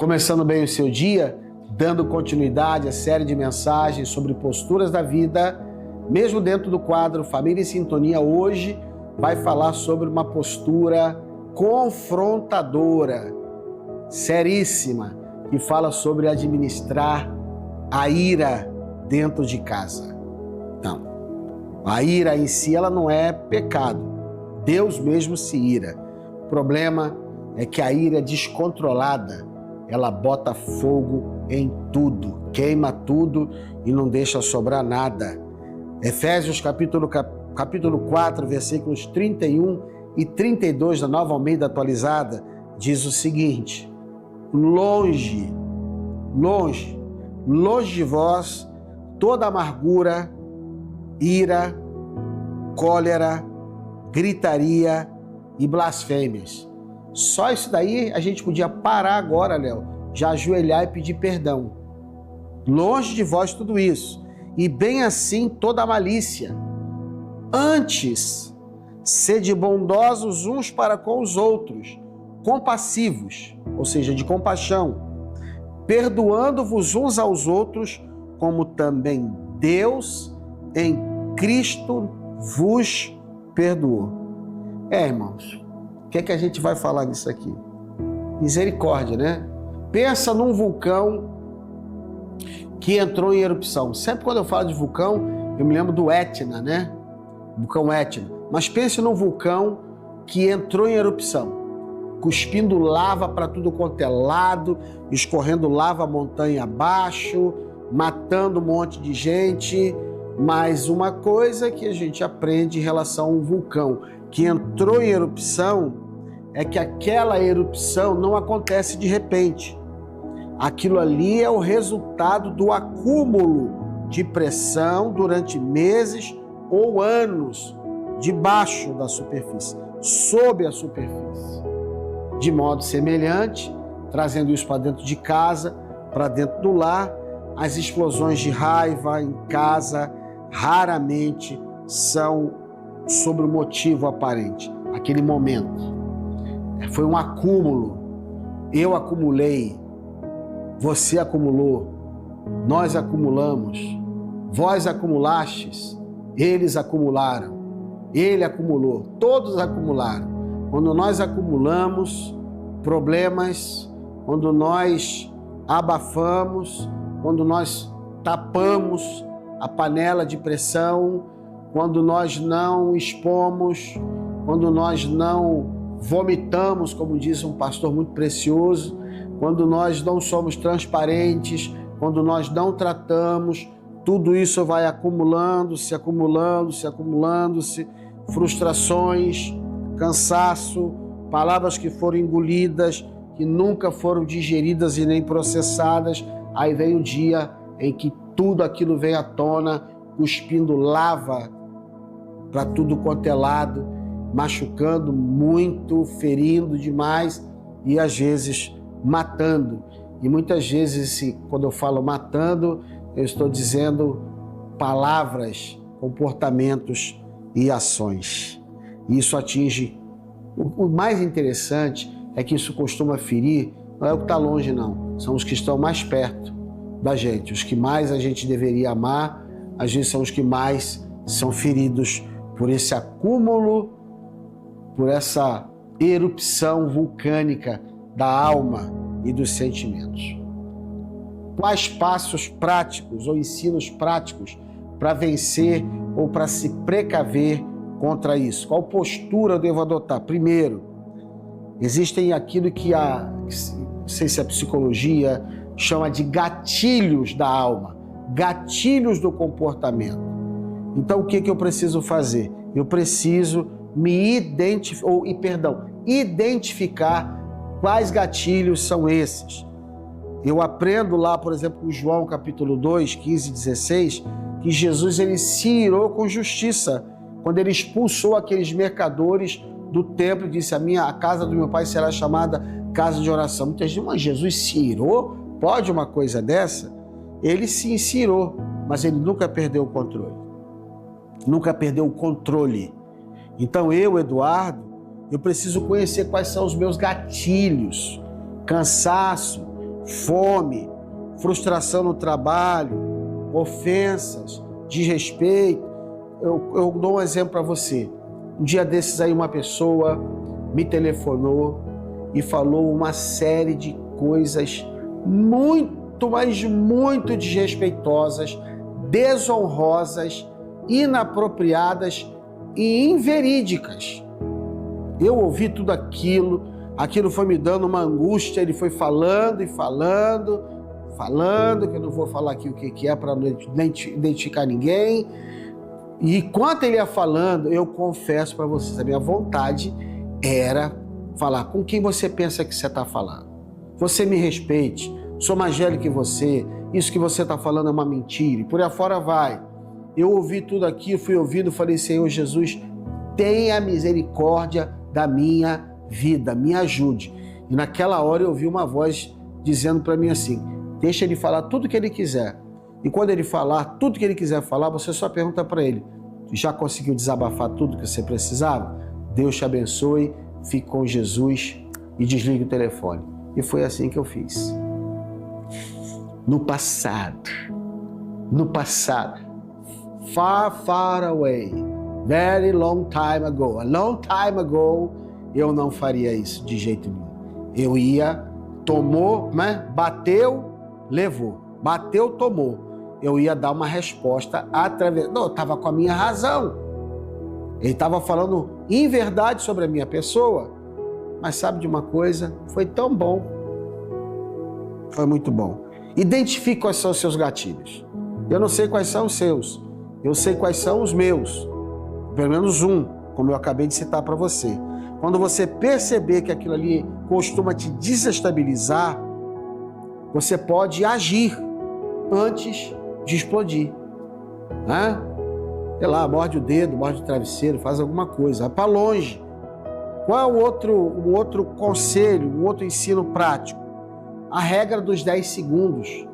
Começando bem o seu dia, dando continuidade à série de mensagens sobre posturas da vida, mesmo dentro do quadro Família em Sintonia, hoje vai falar sobre uma postura confrontadora, seríssima, que fala sobre administrar a ira dentro de casa. Então, a ira em si ela não é pecado, Deus mesmo se ira. O problema é que a ira descontrolada, ela bota fogo em tudo, queima tudo e não deixa sobrar nada. Efésios capítulo 4, versículos 31 e 32 da Nova Almeida Atualizada, diz o seguinte: longe de vós toda amargura, ira, cólera, gritaria e blasfêmias. Só isso daí a gente podia parar agora, Léo, já ajoelhar e pedir perdão. Longe de vós tudo isso, e bem assim toda a malícia. Antes, sede bondosos uns para com os outros, compassivos, ou seja, de compaixão, perdoando-vos uns aos outros, como também Deus em Cristo vos perdoou. Irmãos, o que é que a gente vai falar nisso aqui? Misericórdia, né? Pensa num vulcão que entrou em erupção. Sempre quando eu falo de vulcão, eu me lembro do Etna, né? Vulcão Etna. Mas pense num vulcão que entrou em erupção, cuspindo lava para tudo quanto é lado, escorrendo lava montanha abaixo, matando um monte de gente. Mas uma coisa que a gente aprende em relação a um vulcão que entrou em erupção é que aquela erupção não acontece de repente. Aquilo ali é o resultado do acúmulo de pressão durante meses ou anos debaixo da superfície, sob a superfície. De modo semelhante, trazendo isso para dentro de casa, para dentro do lar, as explosões de raiva em casa raramente são sobre o motivo aparente. Aquele momento foi um acúmulo. Eu acumulei, você acumulou, nós acumulamos, vós acumulastes, eles acumularam, ele acumulou, todos acumularam. Quando nós acumulamos problemas, quando nós abafamos, quando nós tapamos a panela de pressão, quando nós não expomos, quando nós não vomitamos, como diz um pastor muito precioso, quando nós não somos transparentes, quando nós não tratamos, tudo isso vai acumulando-se, frustrações, cansaço, palavras que foram engolidas, que nunca foram digeridas e nem processadas. Aí vem o dia em que tudo aquilo vem à tona, cuspindo lava para tudo quanto é lado, machucando muito, ferindo demais e às vezes matando. E muitas vezes, quando eu falo matando, eu estou dizendo palavras, comportamentos e ações. E isso atinge. O mais interessante é que isso costuma ferir, não é o que está longe não, são os que estão mais perto da gente. Os que mais a gente deveria amar, às vezes são os que mais são feridos por esse acúmulo, por essa erupção vulcânica da alma e dos sentimentos. Quais passos práticos ou ensinos práticos para vencer ou para se precaver contra isso? Qual postura eu devo adotar? Primeiro, existem aquilo que não sei se a psicologia chama de gatilhos da alma, gatilhos do comportamento. Então, o que eu preciso fazer? Eu preciso identificar quais gatilhos são esses. Eu aprendo lá, por exemplo, em João capítulo 2, 15 e 16, que Jesus ele se irou com justiça quando ele expulsou aqueles mercadores do templo e disse: a casa do meu pai será chamada casa de oração. Muitas vezes, mas Jesus se irou? Pode uma coisa dessa? Ele se irou, mas ele nunca perdeu o controle. Nunca perdeu o controle. Então eu, Eduardo, eu preciso conhecer quais são os meus gatilhos. Cansaço, fome, frustração no trabalho, ofensas, desrespeito. Eu dou um exemplo para você. Um dia desses aí uma pessoa me telefonou e falou uma série de coisas muito, mas muito desrespeitosas, desonrosas, inapropriadas e inverídicas. Eu ouvi tudo aquilo, aquilo foi me dando uma angústia, ele foi falando e falando, que eu não vou falar aqui o que é para não identificar ninguém. E enquanto ele ia falando, eu confesso para vocês, a minha vontade era falar: com quem você pensa que você está falando? Você me respeite, sou mais velho que você, isso que você está falando é uma mentira, e por aí afora vai. Eu ouvi tudo aqui, fui ouvindo, falei: Senhor Jesus, tenha misericórdia da minha vida, me ajude. E naquela hora eu ouvi uma voz dizendo para mim assim: deixa ele falar tudo que ele quiser. E quando ele falar tudo que ele quiser falar, você só pergunta para ele: já conseguiu desabafar tudo que você precisava? Deus te abençoe, fique com Jesus e desligue o telefone. E foi assim que eu fiz. No passado, far, far away, very long time ago, a long time ago, eu não faria isso de jeito nenhum. Eu ia, tomou, né? Bateu, levou. Bateu, tomou. Eu ia dar uma resposta através... Não, eu estava com a minha razão. Ele estava falando em verdade sobre a minha pessoa. Mas sabe de uma coisa? Foi tão bom. Foi muito bom. Identifique quais são os seus gatilhos. Eu não sei quais são os seus. Eu sei quais são os meus. Pelo menos um, como eu acabei de citar para você. Quando você perceber que aquilo ali costuma te desestabilizar, você pode agir antes de explodir, né? Sei lá, morde o dedo, morde o travesseiro, faz alguma coisa, vai para longe. Qual é o outro conselho, o outro ensino prático? A regra dos 10 segundos,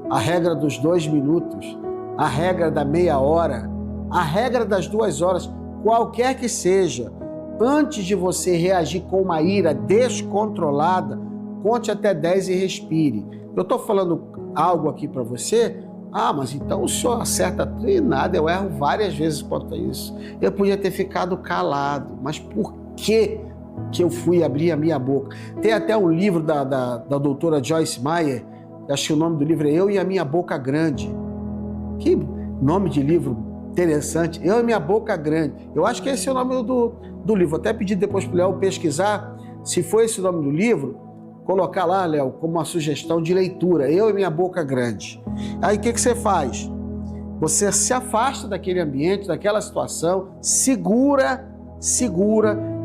a regra dos 2 minutos, a regra da meia hora, a regra das 2 horas, qualquer que seja. Antes de você reagir com uma ira descontrolada, conte até 10 e respire. Eu estou falando algo aqui para você, mas então o senhor acerta tudo e nada, eu erro várias vezes quanto a isso. Eu podia ter ficado calado, mas por que eu fui abrir a minha boca? Tem até um livro da doutora Joyce Meyer, acho que o nome do livro é Eu e a Minha Boca Grande. Que nome de livro interessante, Eu e Minha Boca Grande. Eu acho que esse é o nome do livro. Vou até pedir depois para o Léo pesquisar, se foi esse o nome do livro, colocar lá, Léo, como uma sugestão de leitura, Eu e Minha Boca Grande. Aí o que você faz? Você se afasta daquele ambiente, daquela situação, segura,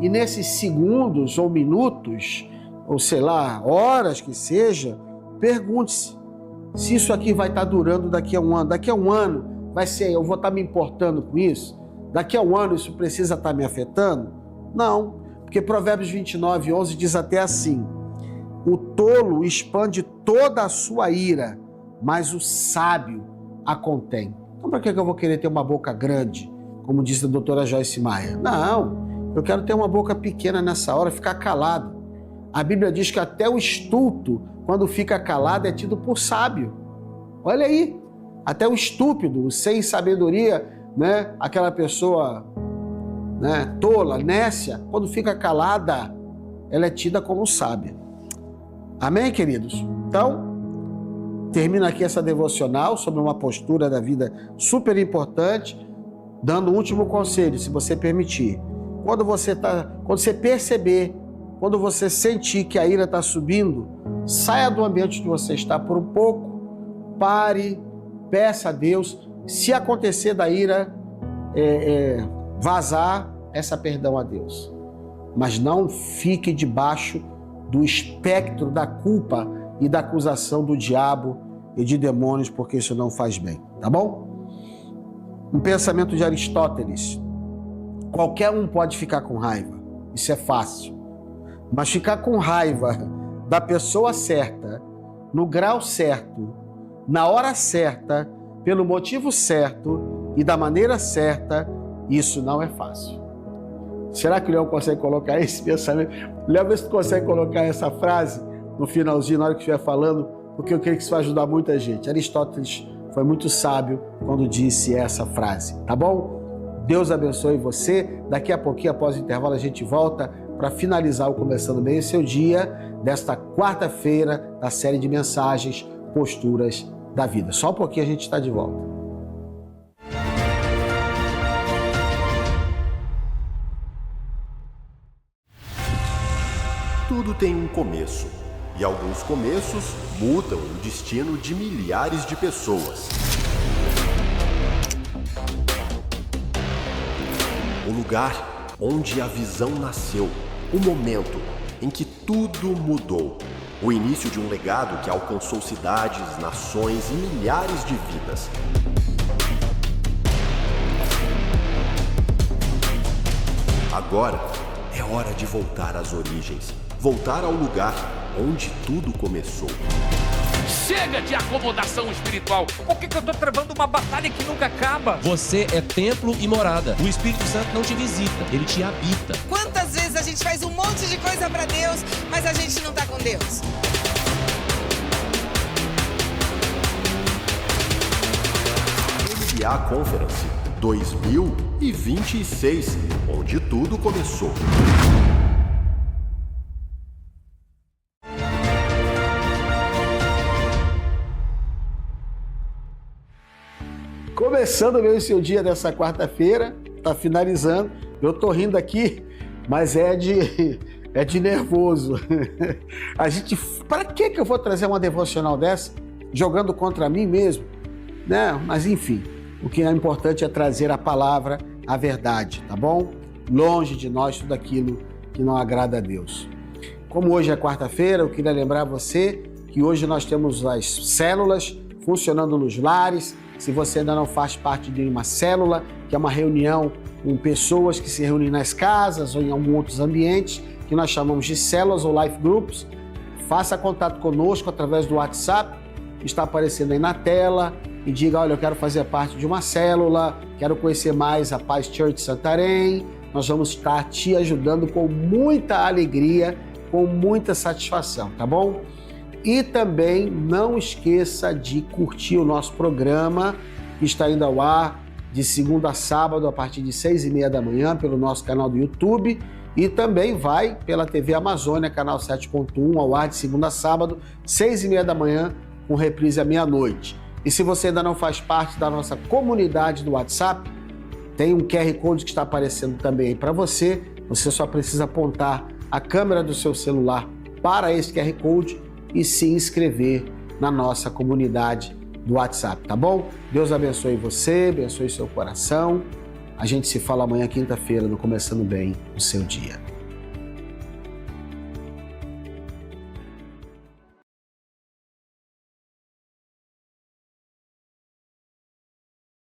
e nesses segundos ou minutos, ou sei lá, horas que seja, pergunte-se se isso aqui vai estar durando daqui a um ano. Daqui a um ano vai ser, eu vou estar me importando com isso? Daqui a um ano isso precisa estar me afetando? Não, porque Provérbios 29:11 diz até assim: o tolo expande toda a sua ira, mas o sábio a contém. Então para que eu vou querer ter uma boca grande, como disse a doutora Joyce Meyer? Não, eu quero ter uma boca pequena nessa hora, ficar calado. A Bíblia diz que até o estulto, quando fica calado, é tido por sábio. Olha aí, até o estúpido, o sem sabedoria, né? Aquela pessoa, né, tola, nécia, quando fica calada, ela é tida como sábia. Amém, queridos? Então, termina aqui essa devocional sobre uma postura da vida super importante, dando um último conselho, se você permitir. Quando você perceber, quando você sentir que a ira está subindo, saia do ambiente que você está por um pouco, pare, peça a Deus. Se acontecer da ira vazar, peça perdão a Deus. Mas não fique debaixo do espectro da culpa e da acusação do diabo e de demônios, porque isso não faz bem, tá bom? Um pensamento de Aristóteles: qualquer um pode ficar com raiva, isso é fácil, mas ficar com raiva da pessoa certa, no grau certo, na hora certa, pelo motivo certo e da maneira certa, isso não é fácil. Será que o Léo consegue colocar esse pensamento? Léo, vê se tu consegue colocar essa frase no finalzinho, na hora que estiver falando, porque eu creio que isso vai ajudar muita gente. Aristóteles foi muito sábio quando disse essa frase, tá bom? Deus abençoe você. Daqui a pouquinho, após o intervalo, a gente volta para finalizar o Começando Bem o Seu Dia desta quarta-feira da série de mensagens Posturas da Vida. Só um pouquinho a gente está de volta. Tudo tem um começo, e alguns começos mudam o destino de milhares de pessoas. O lugar onde a visão nasceu, o momento em que tudo mudou. O início de um legado que alcançou cidades, nações e milhares de vidas. Agora é hora de voltar às origens, voltar ao lugar onde tudo começou. Chega de acomodação espiritual. Por que eu tô travando uma batalha que nunca acaba? Você é templo e morada. O Espírito Santo não te visita, ele te habita. Quantas vezes a gente faz um monte de coisa pra Deus, mas a gente não tá com Deus? MBA Conference 2026, onde tudo começou. Começando bem o seu dia dessa quarta-feira, tá finalizando. Eu tô rindo aqui, mas é de nervoso. Para que eu vou trazer uma devocional dessa jogando contra mim mesmo, né? Mas enfim, o que é importante é trazer a palavra, a verdade, tá bom? Longe de nós tudo aquilo que não agrada a Deus. Como hoje é quarta-feira, eu queria lembrar você que hoje nós temos as células funcionando nos lares. Se você ainda não faz parte de uma célula, que é uma reunião com pessoas que se reúnem nas casas ou em alguns outros ambientes, que nós chamamos de células ou life groups, faça contato conosco através do WhatsApp, que está aparecendo aí na tela, e diga, olha, eu quero fazer parte de uma célula, quero conhecer mais a Paz Church Santarém. Nós vamos estar te ajudando com muita alegria, com muita satisfação, tá bom? E também não esqueça de curtir o nosso programa, que está indo ao ar de segunda a sábado, a partir de 6h30 da manhã, pelo nosso canal do YouTube, e também vai pela TV Amazônia, canal 7.1, ao ar de segunda a sábado, 6h30 da manhã, com reprise à meia-noite. E se você ainda não faz parte da nossa comunidade do WhatsApp, tem um QR Code que está aparecendo também aí para você. Você só precisa apontar a câmera do seu celular para esse QR Code e se inscrever na nossa comunidade do WhatsApp, tá bom? Deus abençoe você, abençoe seu coração. A gente se fala amanhã, quinta-feira, no Começando Bem o Seu Dia.